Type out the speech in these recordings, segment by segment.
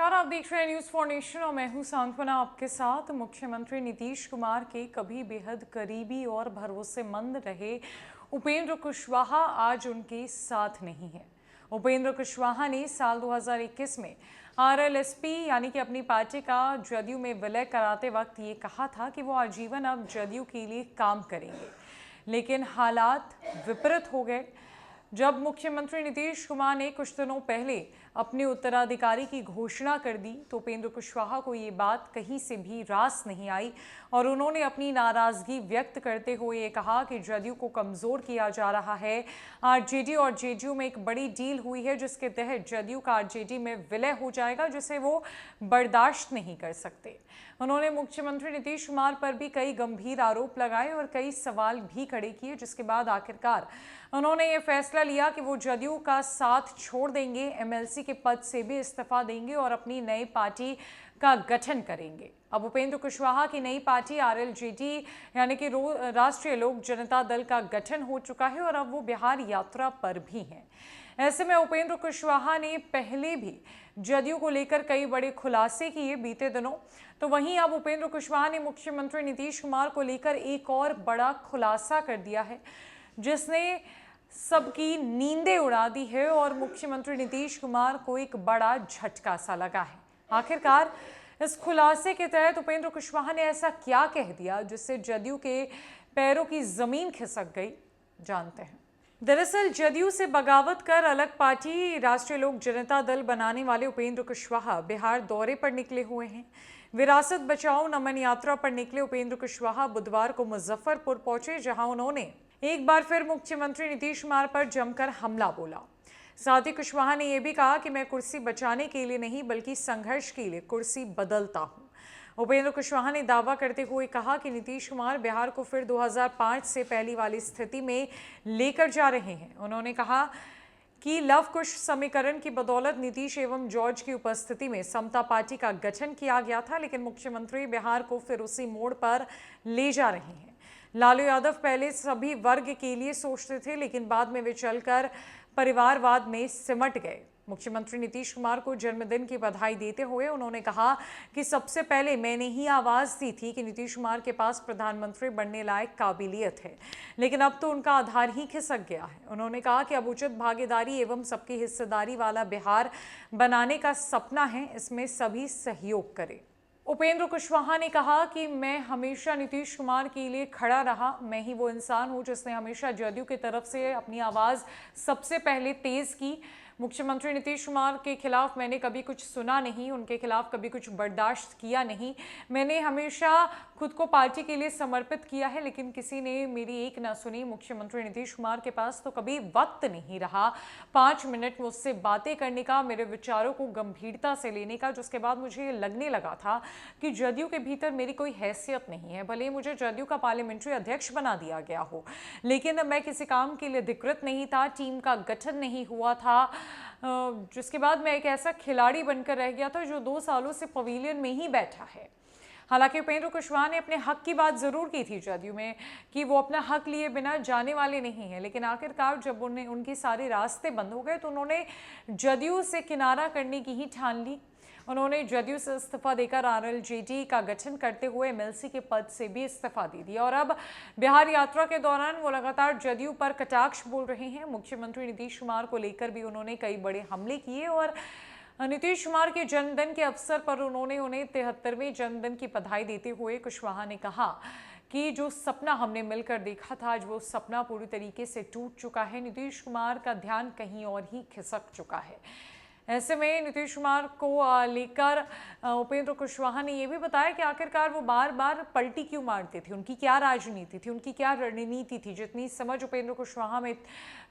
नमस्कार, आप देख रहे हैं न्यूज़ फॉर नेशन और मैं हूं सांत्वना आपके साथ। मुख्यमंत्री नीतीश कुमार के कभी बेहद करीबी और भरोसेमंद रहे उपेंद्र कुशवाहा आज उनके साथ नहीं है। उपेंद्र कुशवाहा ने साल 2021 में आरएलएसपी यानी कि अपनी पार्टी का जदयू में विलय कराते वक्त ये कहा था कि वो आजीवन अब जदयू के लिए काम करेंगे, लेकिन हालात विपरीत हो गए। जब मुख्यमंत्री नीतीश कुमार ने कुछ दिनों पहले अपने उत्तराधिकारी की घोषणा कर दी तो उपेंद्र कुशवाहा को ये बात कहीं से भी रास नहीं आई और उन्होंने अपनी नाराजगी व्यक्त करते हुए ये कहा कि जदयू को कमजोर किया जा रहा है। आरजेडी और जेडीयू में एक बड़ी डील हुई है जिसके तहत जदयू का आरजेडी में विलय हो जाएगा, जिसे वो बर्दाश्त नहीं कर सकते। उन्होंने मुख्यमंत्री नीतीश कुमार पर भी कई गंभीर आरोप लगाए और कई सवाल भी खड़े किए, जिसके बाद आखिरकार उन्होंने ये फैसला लिया कि वो जदयू का साथ छोड़ देंगे, एमएलसी के पद से भी इस्तीफा देंगे और अपनी नई पार्टी का गठन करेंगे। अब उपेंद्र कुशवाहा की नई पार्टी आरएलजेडी यानी कि राष्ट्रीय लोक जनता दल का गठन हो चुका है और अब वो बिहार यात्रा पर भी हैं। ऐसे में उपेंद्र कुशवाहा ने पहले भी जदयू को लेकर कई बड़े खुलासे किए बीते दिनों, तो वहीं अब उपेंद्र कुशवाहा ने मुख्यमंत्री नीतीश कुमार को लेकर एक और बड़ा खुलासा कर दिया है जिसने सबकी नींदें उड़ा दी है और मुख्यमंत्री नीतीश कुमार को एक बड़ा झटका सा लगा है। आखिरकार इस खुलासे के तहत उपेंद्र कुशवाहा ने ऐसा क्या कह दिया जिससे जदयू के पैरों की जमीन खिसक गई, जानते हैं। दरअसल जदयू से बगावत कर अलग पार्टी राष्ट्रीय लोक जनता दल बनाने वाले उपेंद्र कुशवाहा बिहार दौरे पर निकले हुए हैं। विरासत बचाओ नमन यात्रा पर निकले उपेंद्र कुशवाहा बुधवार को मुजफ्फरपुर पहुंचे, जहां उन्होंने एक बार फिर मुख्यमंत्री नीतीश कुमार पर जमकर हमला बोला। साथ ही कुशवाहा ने यह भी कहा कि मैं कुर्सी बचाने के लिए नहीं बल्कि संघर्ष के लिए कुर्सी बदलता हूं। उपेंद्र कुशवाहा ने दावा करते हुए कहा कि नीतीश कुमार बिहार को फिर 2005 से पहली वाली स्थिति में लेकर जा रहे हैं। उन्होंने कहा कि लव कुश समीकरण की बदौलत नीतीश एवं जॉर्ज की उपस्थिति में समता पार्टी का गठन किया गया था, लेकिन मुख्यमंत्री बिहार को फिर उसी मोड़ पर ले जा रहे हैं। लालू यादव पहले सभी वर्ग के लिए सोचते थे, लेकिन बाद में वे चलकर परिवारवाद में सिमट गए। मुख्यमंत्री नीतीश कुमार को जन्मदिन की बधाई देते हुए उन्होंने कहा कि सबसे पहले मैंने ही आवाज़ दी थी कि नीतीश कुमार के पास प्रधानमंत्री बनने लायक काबिलियत है, लेकिन अब तो उनका आधार ही खिसक गया है। उन्होंने कहा कि अब उचित भागीदारी एवं सबकी हिस्सेदारी वाला बिहार बनाने का सपना है, इसमें सभी सहयोग करें। उपेंद्र कुशवाहा ने कहा कि मैं हमेशा नीतीश कुमार के लिए खड़ा रहा। मैं ही वो इंसान हूं जिसने हमेशा जदयू की तरफ से अपनी आवाज़ सबसे पहले तेज़ की। मुख्यमंत्री नीतीश कुमार के खिलाफ मैंने कभी कुछ सुना नहीं, उनके खिलाफ कभी कुछ बर्दाश्त किया नहीं। मैंने हमेशा खुद को पार्टी के लिए समर्पित किया है, लेकिन किसी ने मेरी एक ना सुनी। मुख्यमंत्री नीतीश कुमार के पास तो कभी वक्त नहीं रहा 5 मिनट मुझसे बातें करने का, मेरे विचारों को गंभीरता से लेने का, जिसके बाद मुझे ये लगने लगा था कि जदयू के भीतर मेरी कोई हैसियत नहीं है। भले मुझे जदयू का पार्लियामेंट्री अध्यक्ष बना दिया गया हो, लेकिन मैं किसी काम के लिए अधिकृत नहीं था, टीम का गठन नहीं हुआ था, जिसके बाद मैं एक ऐसा खिलाड़ी बनकर रह गया था जो 2 सालों से पवेलियन में ही बैठा है। हालांकि उपेंद्र कुशवाहा ने अपने हक की बात जरूर की थी जदयू में कि वो अपना हक लिए बिना जाने वाले नहीं हैं, लेकिन आखिरकार जब उनके सारे रास्ते बंद हो गए तो उन्होंने जदयू से किनारा करने की ही ठान ली। उन्होंने जदयू से इस्तीफा देकर आरएलजेडी का गठन करते हुए एमएलसी के पद से भी इस्तीफा दे दिया और अब बिहार यात्रा के दौरान वो लगातार जदयू पर कटाक्ष बोल रहे हैं। मुख्यमंत्री नीतीश कुमार को लेकर भी उन्होंने कई बड़े हमले किए और नीतीश कुमार के जन्मदिन के अवसर पर उन्होंने उन्हें 73वें जन्मदिन की बधाई देते हुए कुशवाहा ने कहा कि जो सपना हमने मिलकर देखा था आज वो सपना पूरी तरीके से टूट चुका है। नीतीश कुमार का ध्यान कहीं और ही खिसक चुका है। ऐसे में नीतीश कुमार को लेकर उपेंद्र कुशवाहा ने यह भी बताया कि आखिरकार वो बार बार पलटी क्यों मारते थे, उनकी क्या राजनीति थी, उनकी क्या रणनीति थी। जितनी समझ उपेंद्र कुशवाहा में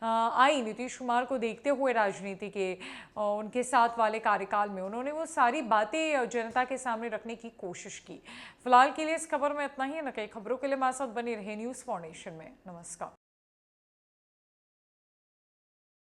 आई नीतीश कुमार को देखते हुए राजनीति के उनके साथ वाले कार्यकाल में, उन्होंने वो सारी बातें जनता के सामने रखने की कोशिश की। फिलहाल के लिए इस खबर में इतना ही। न कई खबरों के लिए हमारे साथ बने रहे न्यूज़ फॉर नेशन में। नमस्कार।